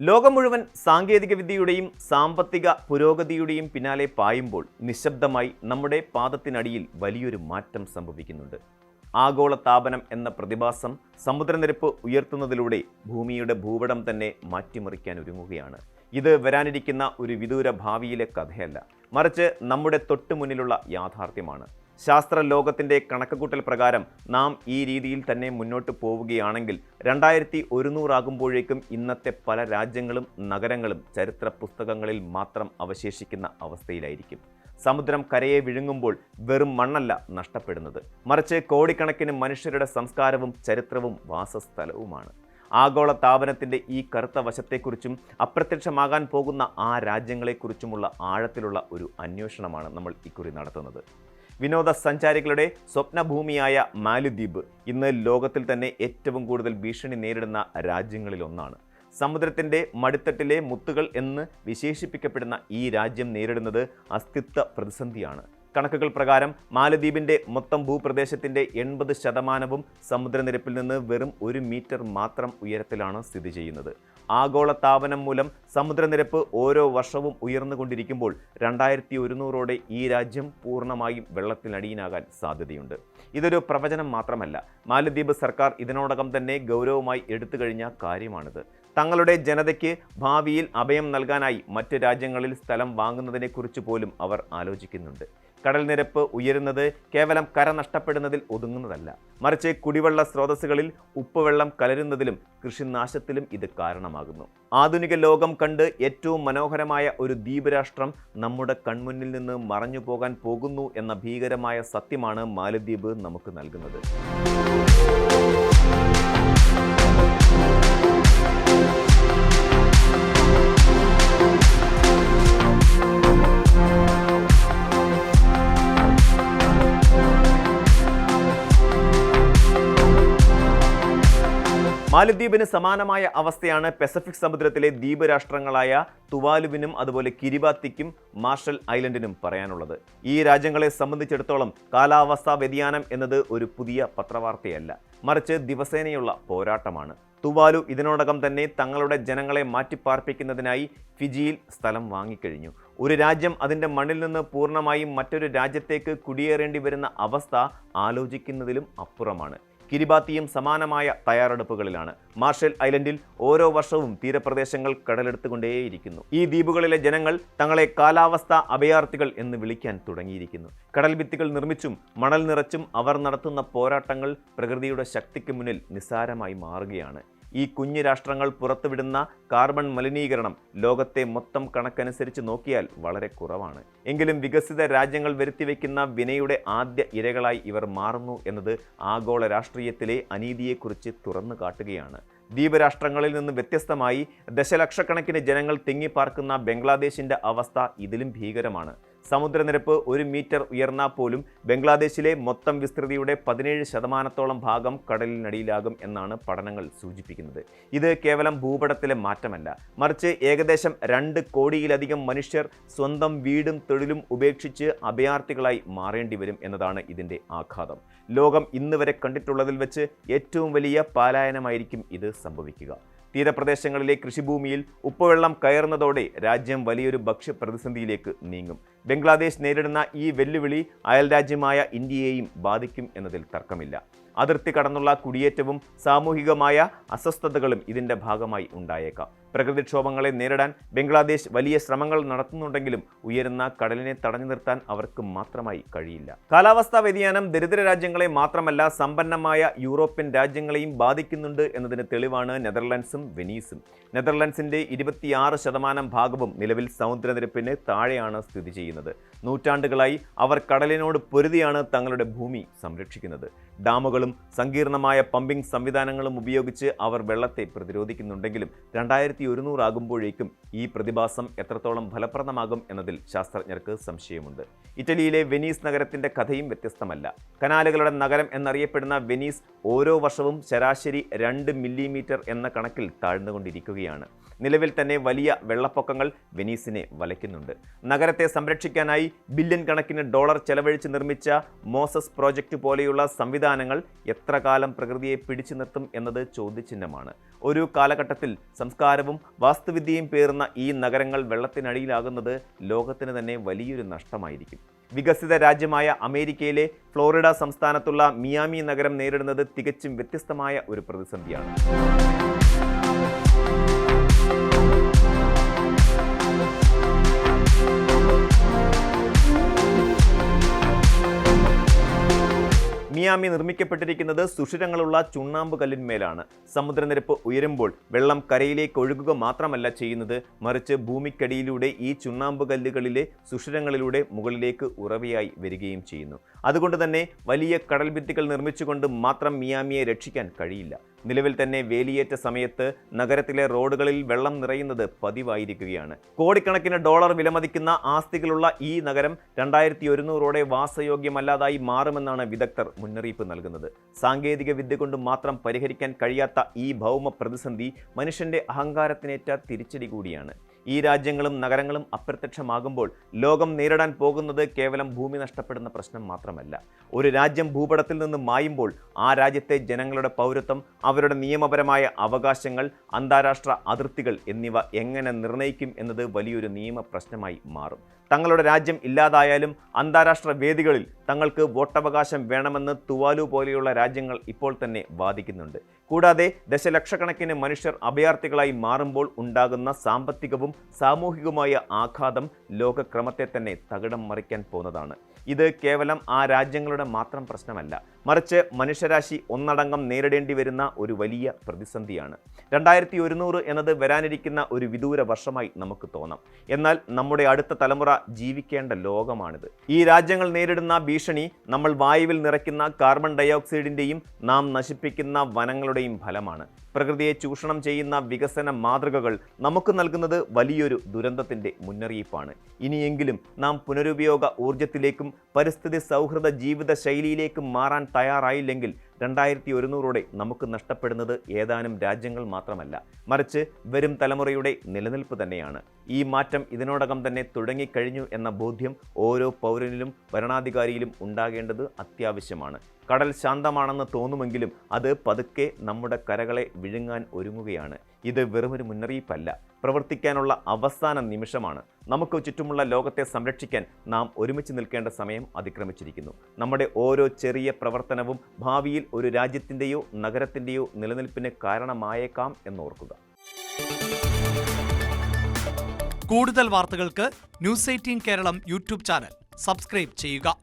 ലോകം മുഴുവൻ സാങ്കേതികവിദ്യയുടെയും സാമ്പത്തിക പുരോഗതിയുടെയും പിന്നാലെ പായുമ്പോൾ നിശബ്ദമായി നമ്മുടെ പാദത്തിനടിയിൽ വലിയൊരു മാറ്റം സംഭവിക്കുന്നുണ്ട്. ആഗോള താപനം എന്ന പ്രതിഭാസം സമുദ്രനിരപ്പ് ഉയർത്തുന്നതിലൂടെ ഭൂമിയുടെ ഭൂപടം തന്നെ മാറ്റിമറിക്കാൻ ഒരുങ്ങുകയാണ്. ഇത് വരാനിരിക്കുന്ന ഒരു വിദൂര ഭാവിയിലെ കഥയല്ല, മറിച്ച് നമ്മുടെ തൊട്ടുമുന്നിലുള്ള യാഥാർത്ഥ്യമാണ്. ശാസ്ത്ര ലോകത്തിൻ്റെ കണക്കുകൂട്ടൽ പ്രകാരം നാം ഈ രീതിയിൽ തന്നെ മുന്നോട്ട് പോവുകയാണെങ്കിൽ 2100 ആകുമ്പോഴേക്കും ഇന്നത്തെ പല രാജ്യങ്ങളും നഗരങ്ങളും ചരിത്ര പുസ്തകങ്ങളിൽ മാത്രം അവശേഷിക്കുന്ന അവസ്ഥയിലായിരിക്കും. സമുദ്രം കരയെ വിഴുങ്ങുമ്പോൾ വെറും മണ്ണല്ല നഷ്ടപ്പെടുന്നത്, മറിച്ച് കോടിക്കണക്കിന് മനുഷ്യരുടെ സംസ്കാരവും ചരിത്രവും വാസസ്ഥലവുമാണ്. ആഗോള താപനത്തിൻ്റെ ഈ കറുത്ത വശത്തെക്കുറിച്ചും അപ്രത്യക്ഷമാകാൻ പോകുന്ന ആ രാജ്യങ്ങളെക്കുറിച്ചുമുള്ള ആഴത്തിലുള്ള ഒരു അന്വേഷണമാണ് നമ്മൾ ഇക്കുറി നടത്തുന്നത്. വിനോദസഞ്ചാരികളുടെ സ്വപ്നഭൂമിയായ മാലിദ്വീപ് ഇന്ന് ലോകത്തിൽ തന്നെ ഏറ്റവും കൂടുതൽ ഭീഷണി നേരിടുന്ന രാജ്യങ്ങളിലൊന്നാണ്. സമുദ്രത്തിൻ്റെ മടിത്തട്ടിലെ മുത്തുകൾ എന്ന് വിശേഷിപ്പിക്കപ്പെടുന്ന ഈ രാജ്യം നേരിടുന്നത് അസ്തിത്വ പ്രതിസന്ധിയാണ്. കണക്കുകൾ പ്രകാരം മാലദ്വീപിൻ്റെ മൊത്തം ഭൂപ്രദേശത്തിൻ്റെ 80% സമുദ്രനിരപ്പിൽ നിന്ന് വെറും 1 മീറ്റർ മാത്രം ഉയരത്തിലാണ് സ്ഥിതി ചെയ്യുന്നത്. ആഗോള താപനം മൂലം സമുദ്രനിരപ്പ് ഓരോ വർഷവും ഉയർന്നുകൊണ്ടിരിക്കുമ്പോൾ 2100ഓടെ ഈ രാജ്യം പൂർണ്ണമായും വെള്ളത്തിനടിയിലാകാൻ സാധ്യതയുണ്ട്. ഇതൊരു പ്രവചനം മാത്രമല്ല, മാലദ്വീപ് സർക്കാർ ഇതിനോടകം തന്നെ ഗൗരവമായി എടുത്തു കഴിഞ്ഞ കാര്യമാണിത്. തങ്ങളുടെ ജനതയ്ക്ക് ഭാവിയിൽ അഭയം നൽകാനായി മറ്റ് രാജ്യങ്ങളിൽ സ്ഥലം വാങ്ങുന്നതിനെക്കുറിച്ച് പോലും അവർ ആലോചിക്കുന്നുണ്ട്. കടൽ നിരപ്പ് ഉയരുന്നത് കേവലം കര നഷ്ടപ്പെടുന്നതിൽ ഒതുങ്ങുന്നതല്ല, മറിച്ച് കുടിവെള്ള സ്രോതസ്സുകളിൽ ഉപ്പുവെള്ളം കലരുന്നതിലും കൃഷിനാശത്തിലും ഇത് കാരണമാകുന്നു. ആധുനിക ലോകം കണ്ട് ഏറ്റവും മനോഹരമായ ഒരു ദ്വീപ് രാഷ്ട്രം നമ്മുടെ കൺമുന്നിൽ നിന്ന് മറഞ്ഞു പോകാൻ പോകുന്നു എന്ന ഭീകരമായ സത്യമാണ് മാലദ്വീപ് നമുക്ക് നൽകുന്നത്. മാലദ്വീപിന് സമാനമായ അവസ്ഥയാണ് പസഫിക് സമുദ്രത്തിലെ ദ്വീപ് രാഷ്ട്രങ്ങളായ തുവാലുവിനും അതുപോലെ കിരിബാത്തിക്കും മാർഷൽ ഐലൻഡിനും പറയാനുള്ളത്. ഈ രാജ്യങ്ങളെ സംബന്ധിച്ചിടത്തോളം കാലാവസ്ഥാ വ്യതിയാനം എന്നത് ഒരു പുതിയ പത്രവാർത്തയല്ല, മറിച്ച് ദിവസേനയുള്ള പോരാട്ടമാണ്. തുവാലു ഇതിനോടകം തന്നെ തങ്ങളുടെ ജനങ്ങളെ മാറ്റിപ്പാർപ്പിക്കുന്നതിനായി ഫിജിയിൽ സ്ഥലം വാങ്ങിക്കഴിഞ്ഞു. ഒരു രാജ്യം അതിൻ്റെ മണ്ണിൽ നിന്ന് പൂർണ്ണമായും മറ്റൊരു രാജ്യത്തേക്ക് കുടിയേറേണ്ടി വരുന്ന അവസ്ഥ ആലോചിക്കുന്നതിലും അപ്പുറമാണ്. കിരിബാത്തിയും സമാനമായ തയ്യാറെടുപ്പുകളിലാണ്. മാർഷൽ ഐലൻഡിൽ ഓരോ വർഷവും തീരപ്രദേശങ്ങൾ കടലെടുത്തുകൊണ്ടേയിരിക്കുന്നു. ഈ ദ്വീപുകളിലെ ജനങ്ങൾ തങ്ങളെ കാലാവസ്ഥാ അഭയാർത്ഥികൾ എന്ന് വിളിക്കാൻ തുടങ്ങിയിരിക്കുന്നു. കടൽ ഭിത്തികൾ നിർമ്മിച്ചും മണൽ നിറച്ചും അവർ നടത്തുന്ന പോരാട്ടങ്ങൾ പ്രകൃതിയുടെ ശക്തിക്ക് മുന്നിൽ നിസ്സാരമായി മാറുകയാണ്. ഈ കുഞ്ഞു രാഷ്ട്രങ്ങൾ പുറത്തുവിടുന്ന കാർബൺ മലിനീകരണം ലോകത്തെ മൊത്തം കണക്കനുസരിച്ച് നോക്കിയാൽ വളരെ കുറവാണ്. എങ്കിലും വികസിത രാജ്യങ്ങൾ വരുത്തിവെക്കുന്ന വിനയുടെ ആദ്യ ഇരകളായി ഇവർ മാറുന്നു എന്നത് ആഗോള രാഷ്ട്രീയത്തിലെ അനീതിയെക്കുറിച്ച് തുറന്നു കാട്ടുകയാണ്. ദ്വീപ് രാഷ്ട്രങ്ങളിൽ നിന്ന് വ്യത്യസ്തമായി ദശലക്ഷക്കണക്കിന് ജനങ്ങൾ തിങ്ങിപ്പാർക്കുന്ന ബംഗ്ലാദേശിൻ്റെ അവസ്ഥ ഇതിലും ഭീകരമാണ്. സമുദ്രനിരപ്പ് 1 മീറ്റർ ഉയർന്നാൽ പോലും ബംഗ്ലാദേശിലെ മൊത്തം വിസ്തൃതിയുടെ 17% ഭാഗം കടലിനടിയിലാകും എന്നാണ് പഠനങ്ങൾ സൂചിപ്പിക്കുന്നത്. ഇത് കേവലം ഭൂപടത്തിലെ മാറ്റമല്ല, മറിച്ച് ഏകദേശം 2 കോടിയിലധികം മനുഷ്യർ സ്വന്തം വീടും തൊഴിലും ഉപേക്ഷിച്ച് അഭയാർത്ഥികളായി മാറേണ്ടി വരും എന്നതാണ് ഇതിൻ്റെ ആഘാതം. ലോകം ഇന്ന് വരെ കണ്ടിട്ടുള്ളതിൽ വെച്ച് ഏറ്റവും വലിയ പലായനമായിരിക്കും ഇത് സംഭവിക്കുക. തീരപ്രദേശങ്ങളിലെ കൃഷിഭൂമിയിൽ ഉപ്പുവെള്ളം കയറുന്നതോടെ രാജ്യം വലിയൊരു ഭക്ഷ്യപ്രതിസന്ധിയിലേക്ക് നീങ്ങും. ബംഗ്ലാദേശ് നേരിടുന്ന ഈ വെല്ലുവിളി അയൽരാജ്യമായ ഇന്ത്യയെയും ബാധിക്കും എന്നതിൽ തർക്കമില്ല. അതിർത്തി കടന്നുള്ള കുടിയേറ്റവും സാമൂഹികമായ അസ്വസ്ഥതകളും ഇതിൻ്റെ ഭാഗമായി ഉണ്ടായേക്കാം. പ്രകൃതിക്ഷോഭങ്ങളെ നേരിടാൻ ബംഗ്ലാദേശ് വലിയ ശ്രമങ്ങൾ നടത്തുന്നുണ്ടെങ്കിലും ഉയരുന്ന കടലിനെ തടഞ്ഞു നിർത്താൻ അവർക്ക് മാത്രമായി കഴിയില്ല. കാലാവസ്ഥാ വ്യതിയാനം ദരിദ്ര രാജ്യങ്ങളെ മാത്രമല്ല സമ്പന്നമായ യൂറോപ്യൻ രാജ്യങ്ങളെയും ബാധിക്കുന്നുണ്ട് എന്നതിന് തെളിവാണ് നെതർലൻഡ്സും വെനീസും. നെതർലൻഡ്സിൻ്റെ 26% ഭാഗവും നിലവിൽ സമുദ്രനിരപ്പിന് താഴെയാണ് സ്ഥിതി ചെയ്യുന്നത്. നൂറ്റാണ്ടുകളായി അവർ കടലിനോട് പൊരുതിയാണ് തങ്ങളുടെ ഭൂമി സംരക്ഷിക്കുന്നത്. ഡാമുകളും സങ്കീർണമായ പമ്പിംഗ് സംവിധാനങ്ങളും ഉപയോഗിച്ച് അവർ വെള്ളത്തെ പ്രതിരോധിക്കുന്നുണ്ടെങ്കിലും 2100 ആകുമ്പോഴേക്കും ഈ പ്രതിഭാസം എത്രത്തോളം ഫലപ്രദമാകും എന്നതിൽ ശാസ്ത്രജ്ഞർക്ക് സംശയമുണ്ട്. ഇറ്റലിയിലെ വെനീസ് നഗരത്തിൻ്റെ കഥയും വ്യത്യസ്തമല്ല. കനാലുകളുടെ നഗരം എന്നറിയപ്പെടുന്ന വെനീസ് ഓരോ വർഷവും ശരാശരി 2 മില്ലിമീറ്റർ എന്ന കണക്കിൽ താഴ്ന്നുകൊണ്ടിരിക്കുകയാണ്. നിലവിൽ തന്നെ വലിയ വെള്ളപ്പൊക്കങ്ങൾ വെനീസിനെ വലയ്ക്കുന്നുണ്ട്. നഗരത്തെ സംരക്ഷിക്കാനായി ബില്യൺ കണക്കിന് ഡോളർ ചെലവഴിച്ച് നിർമ്മിച്ച മോസസ് പ്രോജക്റ്റ് പോലെയുള്ള സംവിധാനങ്ങൾ എത്ര കാലം പ്രകൃതിയെ പിടിച്ചു നിർത്തും എന്നത് ചോദ്യചിഹ്നമാണ്. ഒരു കാലഘട്ടത്തിൽ സംസ്കാരവും വാസ്തുവിദ്യയും പേറുന്ന ഈ നഗരങ്ങൾ വെള്ളത്തിനടിയിലാകുന്നത് ലോകത്തിന് തന്നെ വലിയൊരു നഷ്ടമായിരിക്കും. വികസിത രാജ്യമായ അമേരിക്കയിലെ ഫ്ലോറിഡ സംസ്ഥാനത്തുള്ള മിയാമി നഗരം നേരിടുന്നത് തികച്ചും വ്യത്യസ്തമായ ഒരു പ്രതിസന്ധിയാണ്. മിയാമി നിർമ്മിക്കപ്പെട്ടിരിക്കുന്നത് സുഷിരങ്ങളുള്ള ചുണ്ണാമ്പ് കല്ലിന്മേലാണ്. സമുദ്രനിരപ്പ് ഉയരുമ്പോൾ വെള്ളം കരയിലേക്ക് ഒഴുകുക മാത്രമല്ല ചെയ്യുന്നത്, മറിച്ച് ഭൂമിക്കടിയിലൂടെ ഈ ചുണ്ണാമ്പ് കല്ലുകളിലെ സുഷിരങ്ങളിലൂടെ മുകളിലേക്ക് ഉറവയായി വരികയും ചെയ്യുന്നു. അതുകൊണ്ട് തന്നെ വലിയ കടൽഭിത്തികൾ നിർമ്മിച്ചുകൊണ്ട് മാത്രം മിയാമിയെ രക്ഷിക്കാൻ കഴിയില്ല. നിലവിൽ തന്നെ വേലിയേറ്റ സമയത്ത് നഗരത്തിലെ റോഡുകളിൽ വെള്ളം നിറയുന്നത് പതിവായിരിക്കുകയാണ്. കോടിക്കണക്കിന് ഡോളർ വിലമതിക്കുന്ന ആസ്തികളുള്ള ഈ നഗരം 2100ഓടെ വാസയോഗ്യമല്ലാതായി മാറുമെന്നാണ് വിദഗ്ധർ മുന്നറിയിപ്പ് നൽകുന്നത്. സാങ്കേതിക വിദ്യ കൊണ്ട് മാത്രം പരിഹരിക്കാൻ കഴിയാത്ത ഈ ഭൗമ പ്രതിസന്ധി മനുഷ്യന്റെ അഹങ്കാരത്തിനേറ്റ തിരിച്ചടി കൂടിയാണ്. ഈ രാജ്യങ്ങളും നഗരങ്ങളും അപ്രത്യക്ഷമാകുമ്പോൾ ലോകം നേരിടാൻ പോകുന്നത് കേവലം ഭൂമി നഷ്ടപ്പെടുന്ന പ്രശ്നം മാത്രമല്ല. ഒരു രാജ്യം ഭൂപടത്തിൽ നിന്ന് മായുമ്പോൾ ആ രാജ്യത്തെ ജനങ്ങളുടെ പൗരത്വം, അവരുടെ നിയമപരമായ അവകാശങ്ങൾ, അന്താരാഷ്ട്ര അതിർത്തികൾ എന്നിവ എങ്ങനെ നിർണ്ണയിക്കും എന്നത് വലിയൊരു നിയമ പ്രശ്നമായി മാറും. തങ്ങളുടെ രാജ്യം ഇല്ലാതായാലും അന്താരാഷ്ട്ര വേദികളിൽ തങ്ങൾക്ക് വോട്ടവകാശം വേണമെന്ന് തുവാലു പോലെയുള്ള രാജ്യങ്ങൾ ഇപ്പോൾ തന്നെ വാദിക്കുന്നുണ്ട്. കൂടാതെ ദശലക്ഷക്കണക്കിന് മനുഷ്യർ അഭയാർത്ഥികളായി മാറുമ്പോൾ ഉണ്ടാകുന്ന സാമ്പത്തികവും സാമൂഹികവുമായ ആഘാതം ലോകക്രമത്തെ തന്നെ തകിടം മറിക്കാൻ പോകുന്നതാണ്. ഇത് കേവലം ആ രാജ്യങ്ങളുടെ മാത്രം പ്രശ്നമല്ല, മറിച്ച് മനുഷ്യരാശി ഒന്നടങ്കം നേരിടേണ്ടി വരുന്ന ഒരു വലിയ പ്രതിസന്ധിയാണ്. 2100 എന്നത് വരാനിരിക്കുന്ന ഒരു വിദൂര വർഷമായി നമുക്ക് തോന്നാം. എന്നാൽ നമ്മുടെ അടുത്ത തലമുറ ജീവിക്കേണ്ട ലോകമാണിത്. ഈ രാജ്യങ്ങൾ നേരിടുന്ന ഭീഷണി നമ്മൾ വായുവിൽ നിറയ്ക്കുന്ന കാർബൺ ഡയോക്സൈഡിൻ്റെയും നാം നശിപ്പിക്കുന്ന വനങ്ങളുടെയും ഫലമാണ്. പ്രകൃതിയെ ചൂഷണം ചെയ്യുന്ന വികസന മാതൃകകൾ നമുക്ക് നൽകുന്നത് വലിയൊരു ദുരന്തത്തിൻ്റെ മുന്നറിയിപ്പാണ്. ഇനിയെങ്കിലും നാം പുനരുപയോഗ ഊർജത്തിലേക്കും പരിസ്ഥിതി സൗഹൃദ ജീവിത ശൈലിയിലേക്കും മാറാൻ തയ്യാറായില്ലെങ്കിൽ 2100ഓടെ നമുക്ക് നഷ്ടപ്പെടുന്നത് ഏതാനും രാജ്യങ്ങൾ മാത്രമല്ല, മറിച്ച് വരും തലമുറയുടെ നിലനിൽപ്പ് തന്നെയാണ്. ഈ മാറ്റം ഇതിനോടകം തന്നെ തുടങ്ങിക്കഴിഞ്ഞു എന്ന ബോധ്യം ഓരോ പൗരനിലും ഭരണാധികാരിയിലും ഉണ്ടാകേണ്ടത് അത്യാവശ്യമാണ്. കടൽ ശാന്തമാണെന്ന് തോന്നുമെങ്കിലും അത് പതുക്കെ നമ്മുടെ കരകളെ വിഴുങ്ങാൻ ഒരുങ്ങുകയാണ്. ഇത് വെറുമൊരു മുന്നറിയിപ്പല്ല, പ്രവർത്തിക്കാനുള്ള അവസാന നിമിഷമാണ്. നമുക്ക് ചുറ്റുമുള്ള ലോകത്തെ സംരക്ഷിക്കാൻ നാം ഒരുമിച്ച് നിൽക്കേണ്ട സമയം അതിക്രമിച്ചിരിക്കുന്നു. നമ്മുടെ ഓരോ ചെറിയ പ്രവർത്തനവും ഭാവിയിൽ ഒരു രാജ്യത്തിൻ്റെയോ നഗരത്തിൻ്റെയോ നിലനിൽപ്പിന് കാരണമായേക്കാം എന്നോർക്കുക. കൂടുതൽ വാർത്തകൾക്ക് news 18 Keralam YouTube channel subscribe ചെയ്യുക.